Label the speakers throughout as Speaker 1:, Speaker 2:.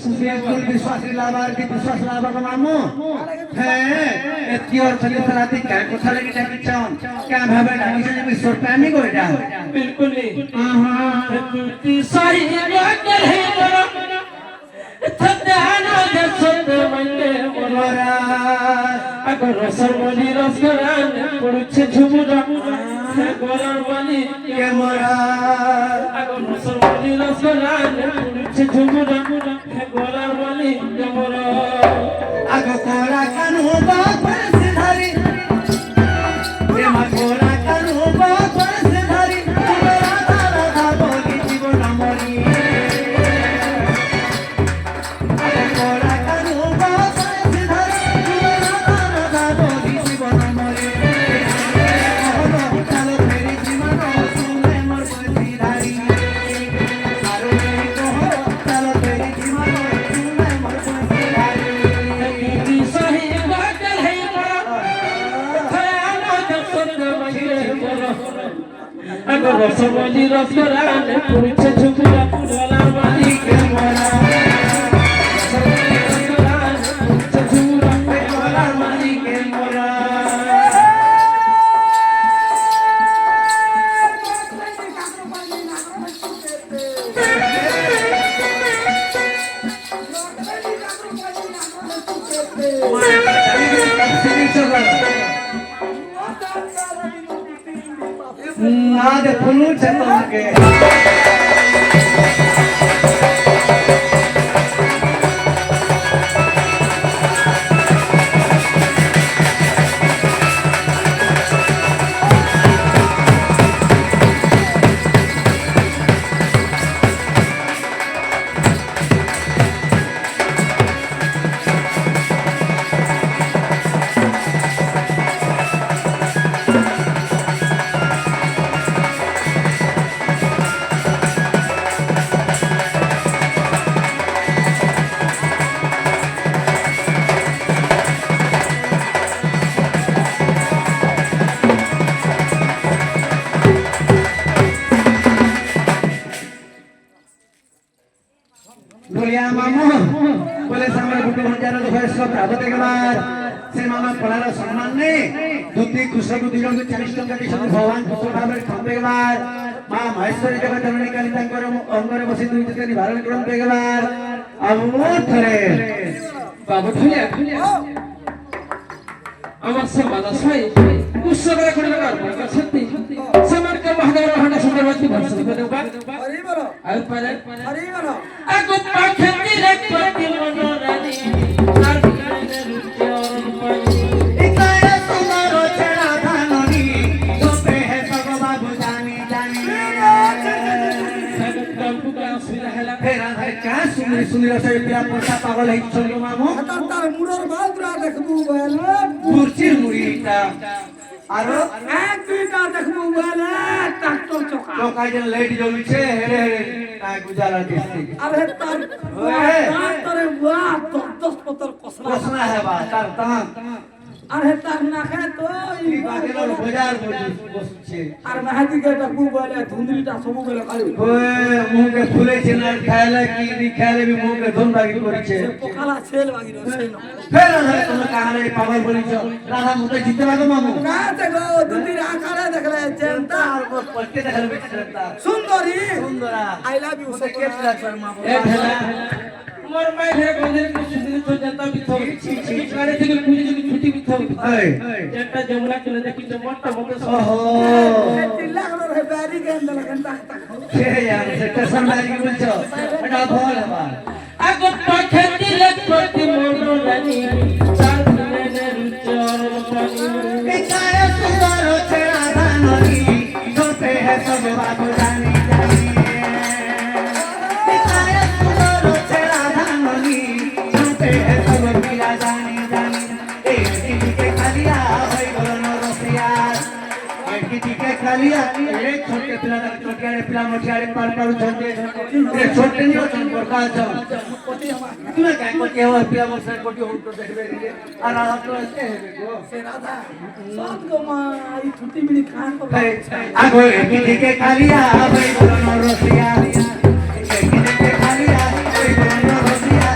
Speaker 1: बिल्कुल विश्वास लाभार की विश्वास लाभा का मामू है इतनी और चली सलाती क्या कुछ लगी जाती चाँद क्या भावे डाली से जब इस पैमी को इटा
Speaker 2: बिल्कुल नहीं ती सही बात है मरा थदाना जसद मंगे मरा अगर सरमनी रसगरान पड़ुछे झुमुरा गोरार वाली
Speaker 1: के मरा
Speaker 2: अगर सरमनी रसगरान पड़ुछे झुमुरा गोरार वाली के मरा
Speaker 1: अगर कोरा कानू बात पर से धारी ये माँ कोरा कानू बात पर से धारी मेरा तारा था बोली जीवन मरी अगर कोरा कानू बात पर से धारी मेरा तारा था बोली जीवन मरी चलो मेरी जीवन सुने मर बसी धारी आरो मेरी कहो चलो मेरी जीवन सुने मर बसी धारी
Speaker 2: ती सही बात है मरा थदाना जसद मंगे मरा अगर सरमनी रसगरान पड़ुछे झुमुरा गोरार वाली के मरा सरमनी रसगरान पड़ुछे झुमुरा गोरार वाली के मरा
Speaker 1: नाद फुलू चतन के बोलिया मामू बोले सामने गुट्टू हजार तो भाई सब प्राप्त के बाद से मामा पढ़ारा सम्मान ने धोती खुशा को दिलों के 40 टका के साथ भगवान पुत्र भावे खाते के बाद मां महेश्वरी जगह धरणी काली तांकर अंगरे बसी दुई तक निवारण करन के बाद अब थरे
Speaker 2: बाबू ठुलिया আমার সমাজ আছে কুশলে করে লাগার পর সত্যি সমাজ কে মহাদেব রহনা সুন্দরবতী ভরসা করে দেবা হরি বলো আর পারে হরি বলো আগো পাখেতি রে প্রতি মনোরানী আর বিকারে রুচে অরণ পানি
Speaker 1: इकाया तुम्हारो चढ़ा धाननी तो पे है सब बाबू जानी जानी
Speaker 2: কাম্পু কা সুরা হেলা
Speaker 1: फेरा है क्या सुनी सुनी रसे पिया पोसा पागल है चलो मामू
Speaker 3: তার মুড়র বালরা দেখবু বলে
Speaker 1: बुर्चिर मुड़ीटा आरो
Speaker 3: এক দুইটা দেখবু বলে ট্রাক্টর চকা
Speaker 1: लोका जन लाइट जलुছে हेरे हेरे ना गुजारा दिसती
Speaker 3: আরে তার
Speaker 1: ওয়ে।
Speaker 3: তারে বুয়া 10 পতর কসরা
Speaker 1: कोसना है बा तार तान
Speaker 3: আরে তার নাকে তো
Speaker 1: ई बाकेलो बाजार बसुছে
Speaker 3: আর মেহাদি কে দেখবু বলে ধুন্দরিটা সবু বলে কালি
Speaker 1: ओए मुंह के फुले छे ना खायला की नी खायले भी मुंह के धुन बागी करिছে
Speaker 3: পোকালা ছেল বাগি রছে না
Speaker 1: फेर है तुम कहां रे पागल बोलिছ राधा मुते जीते लागो मामू
Speaker 3: না দেখো দুদিন আকারে দেখলে চেনতা
Speaker 1: तार को पट्टे देखल बेचता
Speaker 3: সুন্দরী
Speaker 1: सुंदरा
Speaker 3: আই লাভ ইউ
Speaker 1: उसे के ट्रैक्टर मामू
Speaker 2: এ ঢেলা মোর মাই ঘরে গন্ধের কিছু দিন তো জানতা বিথো গাড়ি থেকে পুজো যদি ছুটি বিথো
Speaker 1: ए
Speaker 2: একটা যমুনা চলে দেখি তো মোটা মোটা
Speaker 1: ओहो
Speaker 3: চিল্লা করে রে বাড়ি গেন্দ লাগেন তাক
Speaker 1: के यार से स्टेशन बाजी बोलছ एटा भल है बा
Speaker 2: আগো পাখেতি রে প্রতি মনোরানী চার দিনে রুচর পানি
Speaker 1: इकाया तुम्हारो चढ़ा धाननी तो पे है सब बाबू जानी जानी इकाया तुम्हारो चढ़ा धाननी तो पे है सब पिया जानी जानी एक किसी के खालिया भाई बोलो नो रसिया एक किसी के खालिया एक छोटे पिला छोटे पिला मोटियारे पार छंदे ए छोटे नहीं होतन बड़का छ তুমি কাই কোটি হওয়া পিয়া বসে কোটি উল্টো দেখবে রে আর আপ তো আছে হেবে গো
Speaker 3: সে রাধা সব গো মা এই ছুটি মিলি খান কো
Speaker 1: আগো একি দিকে খালিয়া ভাই বলনো রসিয়া একি দিকে খালিয়া ভাই বলনো রসিয়া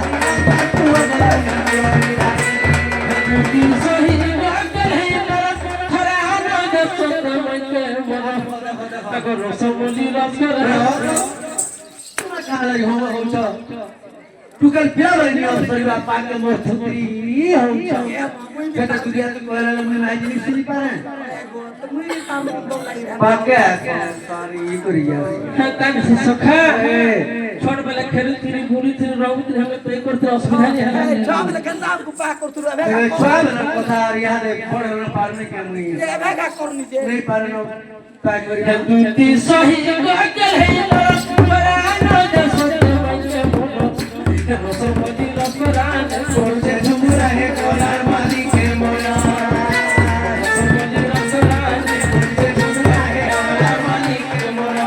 Speaker 1: टुकल पिया वाली अवसर बापा के मोर छुत्री होउछ केता दुनिया तो कहला मैं ना जिनी सुनी पारे पाके सारी करिया
Speaker 2: तान से सखा छोड़ बेले खेलु तिरी बुली तिरी रहु तिरी हम पे करते असुविधा नहीं है
Speaker 3: छाब लेकिन आप को पा कर तू रे
Speaker 1: छाब ना कथा याद फोड़ न पारने के नहीं
Speaker 3: ये बेगा करनी जे
Speaker 1: नहीं पारनो पैक करी
Speaker 2: दुती सही गगल है बरानो जसो बंजे बोलो रसो बजी रसरान
Speaker 1: सोचे झुमरा है कोलार माली के मोरा
Speaker 2: रसो बजी रसरान
Speaker 1: सोचे झुमरा है कोलार माली के मोरा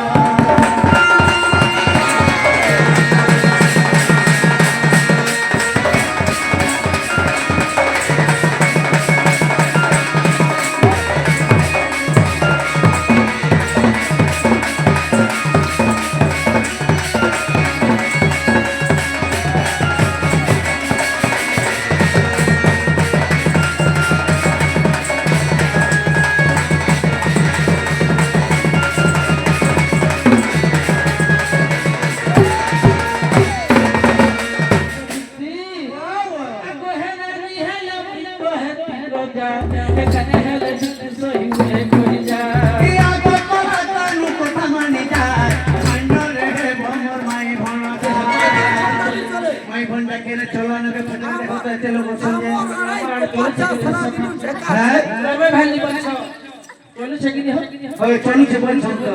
Speaker 1: चलू छे बन छन तो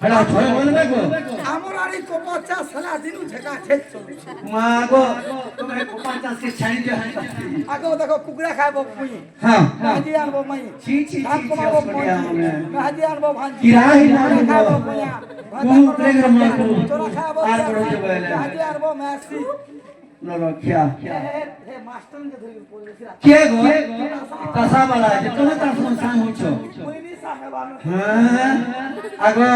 Speaker 1: हड़ा छोय बोलबे को
Speaker 3: हमर आरी को 50 साला दिनु झका छे चलू
Speaker 1: मागो तुम्हारे 50 के छाई जो है
Speaker 3: आगो देखो कुकड़ा खाबो पुई
Speaker 1: हां
Speaker 3: हाजी आनबो मई
Speaker 1: छी छी
Speaker 3: भात कमाबो
Speaker 1: बढ़िया हमने
Speaker 3: हाजी आनबो भांजी
Speaker 1: किराही ना
Speaker 3: खाबो पुया
Speaker 1: तू प्लेगर मारको
Speaker 3: तोरा खाबो
Speaker 1: आर पड़ो जो बोले
Speaker 3: हाजी आनबो मैसी
Speaker 1: न रो क्या
Speaker 3: हे मास्टर के धरि बोल दिरा
Speaker 1: के गो कसा वाला जे तुम्हें तर संसान हो छो
Speaker 3: कोई नहीं साहेबानो
Speaker 1: हां आगो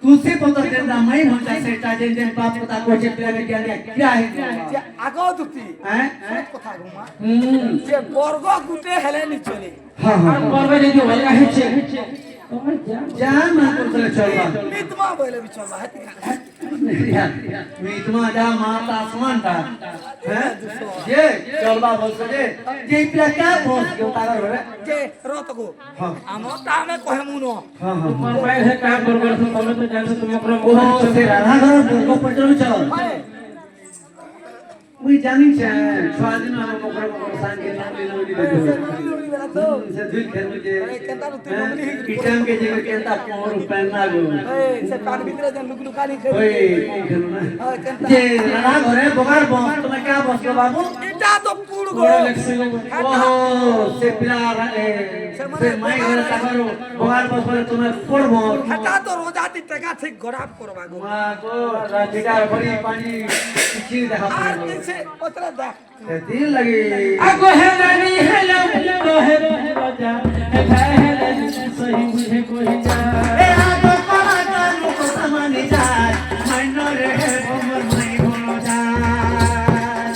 Speaker 1: तुसे पता देना मैं होता सेटा जे जे बाप पता को जे प्लेगर क्या है
Speaker 3: जे आगो दुती
Speaker 1: हैं
Speaker 3: सत कथा घुमा
Speaker 1: जे
Speaker 3: जे बर्ग गुटे हेले नि चले
Speaker 1: हां हां
Speaker 2: करबे जे होला हेचे
Speaker 1: जा मैं को चलवा
Speaker 3: मितमा बोले भी चलवा है
Speaker 1: मीतमा जा माता आसमान था हैं जे चलबा बोल जे जे पिला क्या बोस के उतार रे
Speaker 3: जे रत को
Speaker 1: हां
Speaker 3: हमर तामे कहे मुनो
Speaker 1: हां हां
Speaker 2: करबे है काम बरोबर से तमे तो जान से तुम ओकरा
Speaker 1: ओ से राधा घर को पटल चल मुई जानी छे स्वादिन हम ओकरा सांगे नाम ले लोडी
Speaker 3: से लोड़ी बेला तो
Speaker 1: से दुई खेल में जे
Speaker 3: केंता रुती ममली
Speaker 1: किटम के जे केंता कोर पहना गो
Speaker 3: से पान भीतर जन लुक लुकानी खेल
Speaker 1: ओए कोन खेल ना
Speaker 3: केंता
Speaker 1: जे राधा घरे बगार बस तुम क्या बस के बाबू
Speaker 3: इटा तो पूड़ गो
Speaker 1: ओहो से पिला से माई घर ताकरो बगार बस पर तुम्हें पड़बो
Speaker 3: हटा तो रोजाती टका ठीक गराब करबा गो
Speaker 1: मा को राधिका बड़ी पानी किछि देखा
Speaker 3: आज
Speaker 1: पड़ो
Speaker 3: से ओतरा देख
Speaker 1: दिल लगी
Speaker 2: आगो है रानी है लो है राजा है सही मुझे कोई जा
Speaker 1: ए आगो परा कानु को समानी जाय माइनो रे हमर माई बोलो जाय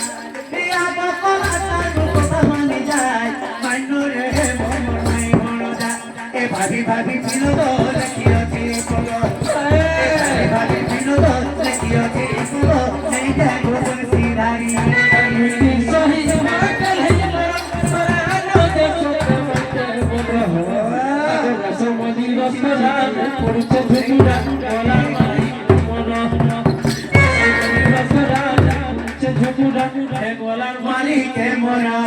Speaker 1: ए आगो परा कानु को समानी जाय माइनो रे हमर माई बोलो जाय ए भाभी भाभी बिनो दो रखियो जी बोलो ए भाभी बिनो दो रखियो जी बोलो नहीं जाय गोबर सीधारी
Speaker 2: सही जमाकल है बरानो जसो बंजे बोलो रसो बजी रसरान पुरचे झुजुरा कोला माई मोनो रसरान झुजुरा है कोला
Speaker 1: माली के मोरा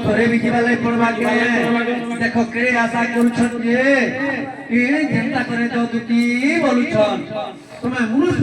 Speaker 1: थोड़े भी जीवाले पड़वा के देखो के आशा करूछन जे कि जनता करे तो दुती बोलुछन तुम्हें मुनुष